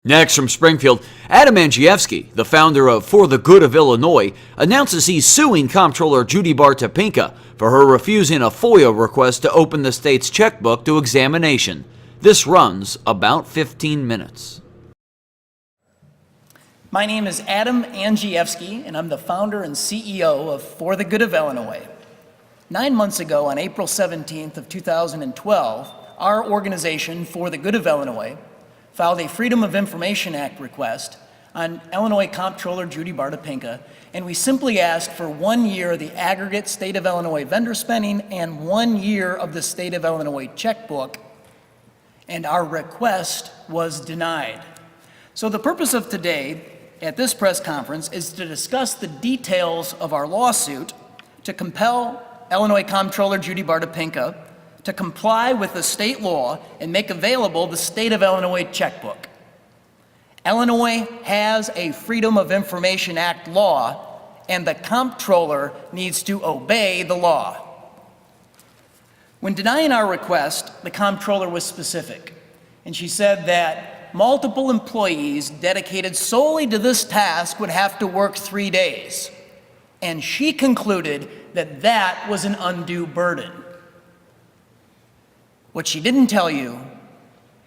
Next from Springfield, Andrzejewski, the founder of For the Good of Illinois, announces he's suing Comptroller Judy Barr Topinka for her refusing a FOIA request to open the state's checkbook to examination. This runs about 15 minutes. My name is Andrzejewski, and I'm the founder and CEO of For the Good of Illinois. 9 months ago, on April 17th of 2012, our organization, For the Good of Illinois, filed a Freedom of Information Act request on Illinois Comptroller Judy Barr Topinka, and we simply asked for 1 year of the aggregate state of Illinois vendor spending and 1 year of the state of Illinois checkbook, and our request was denied. So the purpose of today at this press conference is to discuss the details of our lawsuit to compel Illinois Comptroller Judy Barr Topinka to comply with the state law and make available the state of Illinois checkbook. Illinois has a Freedom of Information Act law, and the comptroller needs to obey the law. When denying our request, the comptroller was specific, and she said that multiple employees dedicated solely to this task would have to work 3 days, and she concluded that that was an undue burden. What she didn't tell you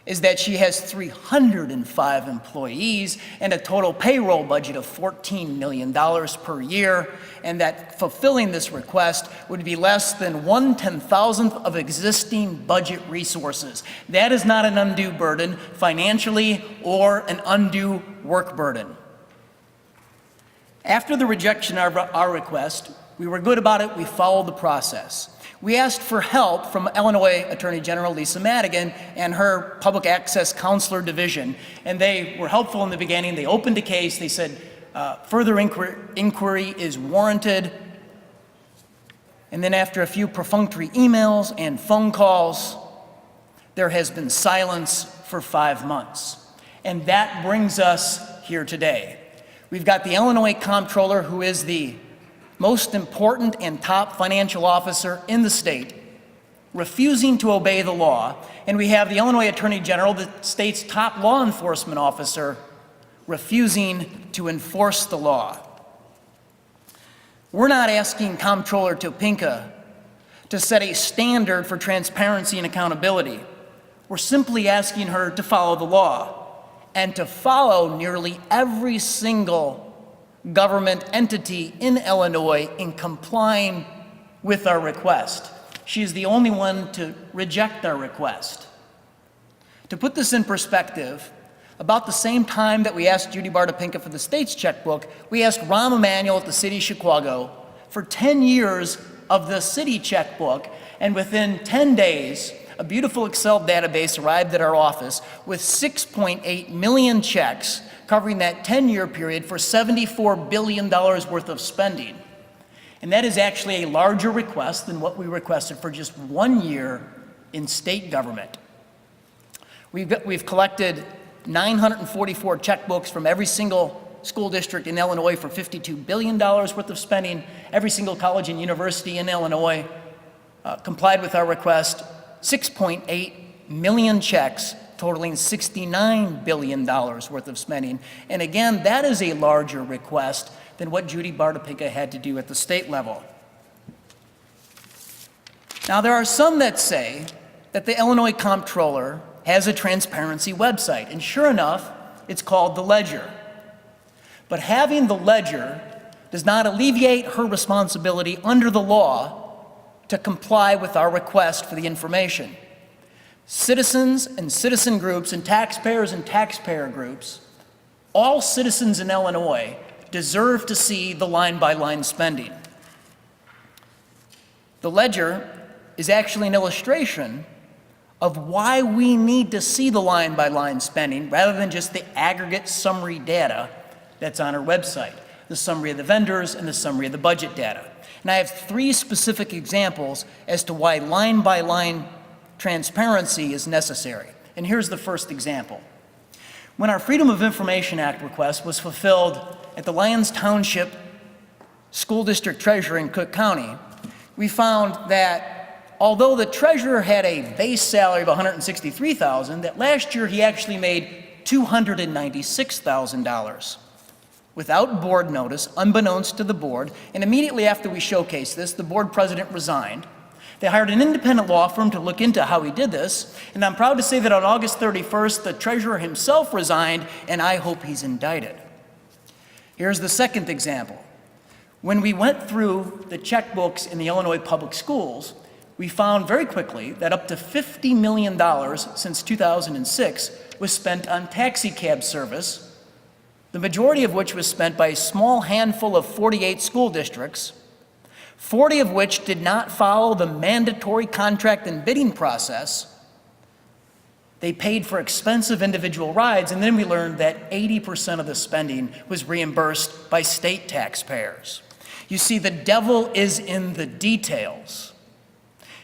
is that she has 305 employees and a total payroll budget of $14 million per year, and that fulfilling this request would be less than 1/10,000th of existing budget resources. That is not an undue burden financially or an undue work burden. After the rejection of our request, we were good about it. We followed the process. We asked for help from Illinois Attorney General Lisa Madigan and her Public Access Counselor Division, and they were helpful in the beginning. They opened a case. They said further inquiry is warranted. And then after a few perfunctory emails and phone calls, there has been silence for 5 months. And that brings us here today. We've got the Illinois Comptroller, who is the most important and top financial officer in the state, refusing to obey the law, and we have the Illinois Attorney General, the state's top law enforcement officer, refusing to enforce the law. We're not asking Comptroller Topinka to set a standard for transparency and accountability. We're simply asking her to follow the law and to follow nearly every single government entity in Illinois in complying with our request. She is the only one to reject our request. To put this in perspective, about the same time that we asked Judy Barr Topinka for the state's checkbook, we asked Rahm Emanuel at the city of Chicago for 10 years of the city checkbook, and within 10 days, a beautiful Excel database arrived at our office with 6.8 million checks covering that 10-year period for $74 billion worth of spending. And that is actually a larger request than what we requested for just 1 year in state government. We've collected 944 checkbooks from every single school district in Illinois for $52 billion worth of spending. Every single college and university in Illinois complied with our request. 6.8 million checks totaling $69 billion worth of spending. And again, that is a larger request than what Judy Barr Topinka had to do at the state level. Now, there are some that say that the Illinois Comptroller has a transparency website, and sure enough, it's called The Ledger. But having The Ledger does not alleviate her responsibility under the law to comply with our request for the information. Citizens and citizen groups and taxpayer groups, all citizens in Illinois deserve to see the line-by-line spending. The Ledger is actually an illustration of why we need to see the line-by-line spending rather than just the aggregate summary data that's on our website, the summary of the vendors and the summary of the budget data. And I have 3 specific examples as to why line-by-line transparency is necessary. And here's the first example. When our Freedom of Information Act request was fulfilled at the Lyons Township School District Treasurer in Cook County, we found that although the treasurer had a base salary of $163,000, that last year he actually made $296,000. Without board notice, unbeknownst to the board, and immediately after we showcased this, the board president resigned. They hired an independent law firm to look into how he did this, and I'm proud to say that on August 31st, the treasurer himself resigned, and I hope he's indicted. Here's the second example. When we went through the checkbooks in the Illinois public schools, we found very quickly that up to $50 million since 2006 was spent on taxi cab service, the majority of which was spent by a small handful of 48 school districts, 40 of which did not follow the mandatory contract and bidding process. They paid for expensive individual rides, and then we learned that 80% of the spending was reimbursed by state taxpayers. You see, the devil is in the details.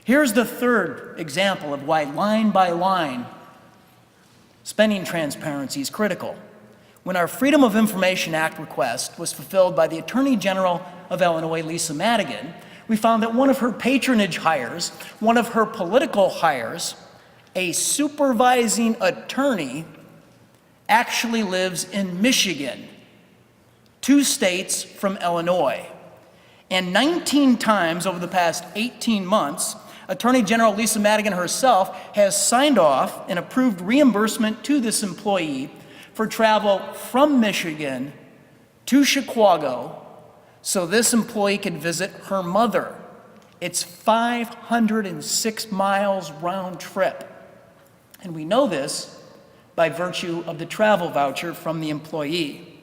Here's the third example of why line by line spending transparency is critical. When our Freedom of Information Act request was fulfilled by the Attorney General of Illinois, Lisa Madigan, we found that one of her patronage hires, one of her political hires, a supervising attorney, actually lives in Michigan, 2 states from Illinois. And 19 times over the past 18 months, Attorney General Lisa Madigan herself has signed off and approved reimbursement to this employee for travel from Michigan to Chicago so this employee can visit her mother. It's 506 miles round trip. And we know this by virtue of the travel voucher from the employee.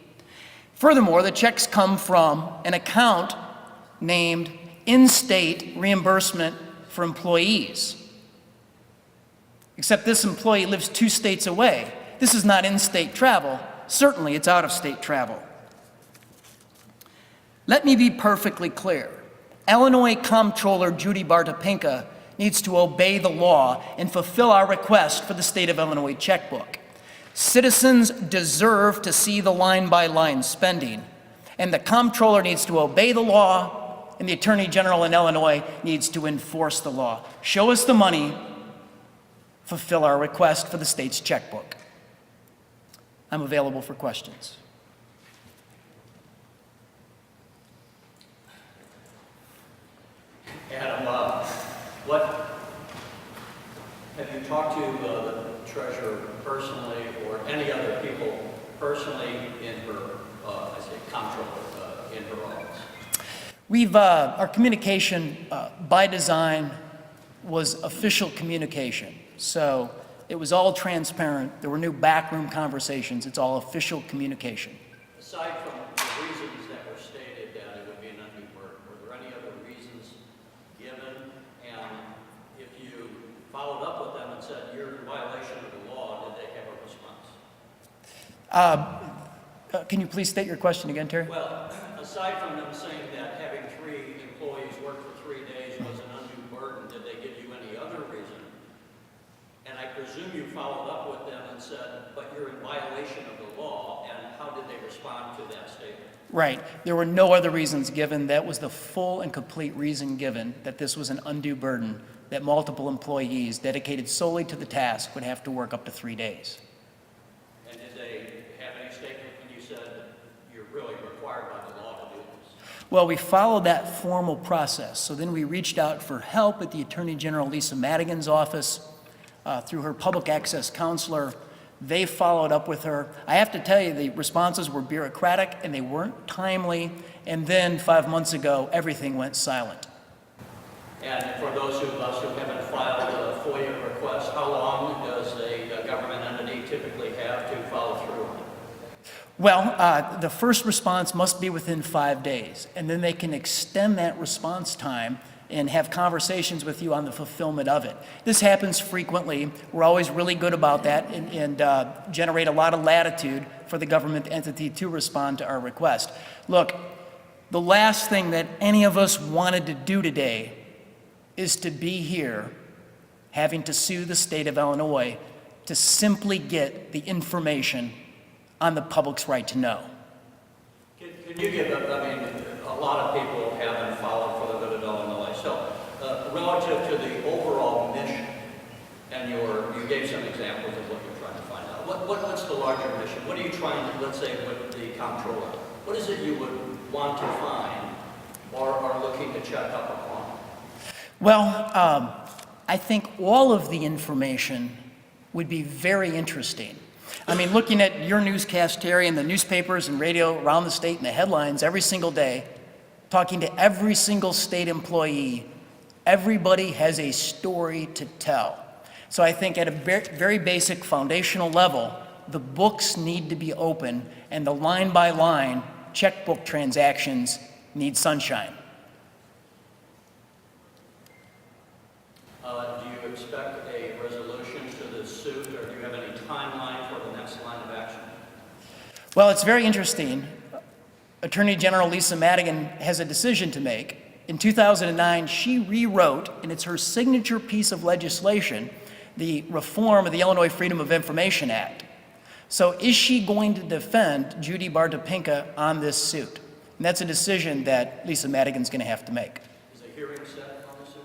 Furthermore, the checks come from an account named in-state reimbursement for employees. Except this employee lives 2 states away. This is not in-state travel. Certainly, it's out-of-state travel. Let me be perfectly clear. Illinois Comptroller Judy Barr Topinka needs to obey the law and fulfill our request for the state of Illinois checkbook. Citizens deserve to see the line-by-line spending, and the comptroller needs to obey the law, and the Attorney General in Illinois needs to enforce the law. Show us the money, fulfill our request for the state's checkbook. I'm available for questions. Adam, have you talked to the treasurer personally or any other people personally in her, comptroller, in her office? Our communication by design was official communication. So it was all transparent. There were no backroom conversations. It's all official communication. Aside from the reasons that were stated that it would be an undue burden, were there any other reasons given? And if you followed up with them and said you're in violation of the law, did they have a response? Can you please state your question again, Terry? Well, aside from them saying that having 3 employees work for 3 days was an undue burden, did they give you any other reason? And I presume you followed up with them and said, but you're in violation of the law, and how did they respond to that statement? Right. There were no other reasons given. That was the full and complete reason given, that this was an undue burden, that multiple employees dedicated solely to the task would have to work up to 3 days. And did they have any statement when you said you're really required by the law to do this? Well, we followed that formal process. So then we reached out for help at the Attorney General Lisa Madigan's office through her public access counselor. They followed up with her. I have to tell you, the responses were bureaucratic and they weren't timely. And then 5 months ago, everything went silent. And for those of us who haven't filed a FOIA request, how long does a government entity typically have to follow through on it? Well, the first response must be within 5 days, and then they can extend that response time and have conversations with you on the fulfillment of it. This happens frequently. We're always really good about that and generate a lot of latitude for the government entity to respond to our request. Look, the last thing that any of us wanted to do today is to be here having to sue the state of Illinois to simply get the information on the public's right to know. Can you give, a lot of people haven't followed for the good of Illinois, so relative to the overall mission, and you gave some examples of what you're trying to find out. What's the larger mission? What are you trying to, let's say, with the comptroller? What is it you would want to find or are looking to check up upon? Well, I think all of the information would be very interesting. I mean, looking at your newscast, Terry, and the newspapers and radio around the state and the headlines every single day, talking to every single state employee, everybody has a story to tell. So I think at a very basic foundational level, the books need to be open and the line-by-line checkbook transactions need sunshine. Do you expect a resolution to this suit, or do you have any timeline for the next line of action? Well, it's very interesting. Attorney General Lisa Madigan has a decision to make. In 2009, she rewrote, and it's her signature piece of legislation, the reform of the Illinois Freedom of Information Act. So is she going to defend Judy Barr Topinka on this suit? And that's a decision that Lisa Madigan's going to have to make. Is a hearing set on the suit?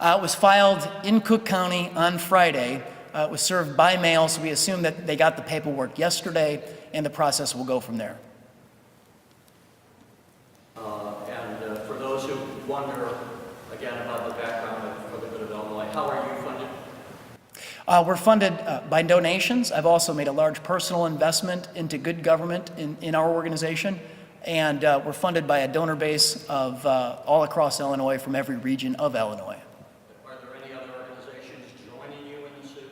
It was filed in Cook County on Friday. It was served by mail, so we assume that they got the paperwork yesterday, and the process will go from there. For those who wonder, again, about the background for the good of Illinois, how are you funded? We're funded by donations. I've also made a large personal investment into good government in our organization, and we're funded by a donor base of all across Illinois from every region of Illinois. Are there any other organizations joining you in the suit?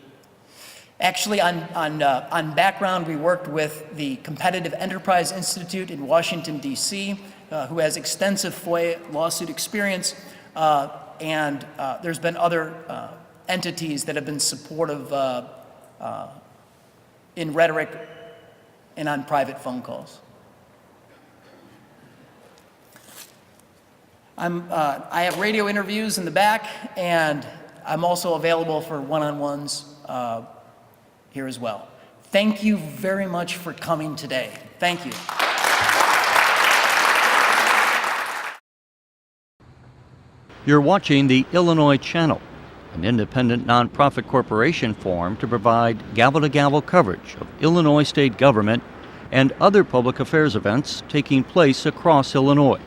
Actually, on background, we worked with the Competitive Enterprise Institute in Washington, D.C., who has extensive FOIA lawsuit experience, and there's been other entities that have been supportive in rhetoric and on private phone calls. I have radio interviews in the back, and I'm also available for one-on-ones here as well. Thank you very much for coming today. Thank you. You're watching the Illinois Channel, an independent nonprofit corporation formed to provide gavel-to-gavel coverage of Illinois state government and other public affairs events taking place across Illinois.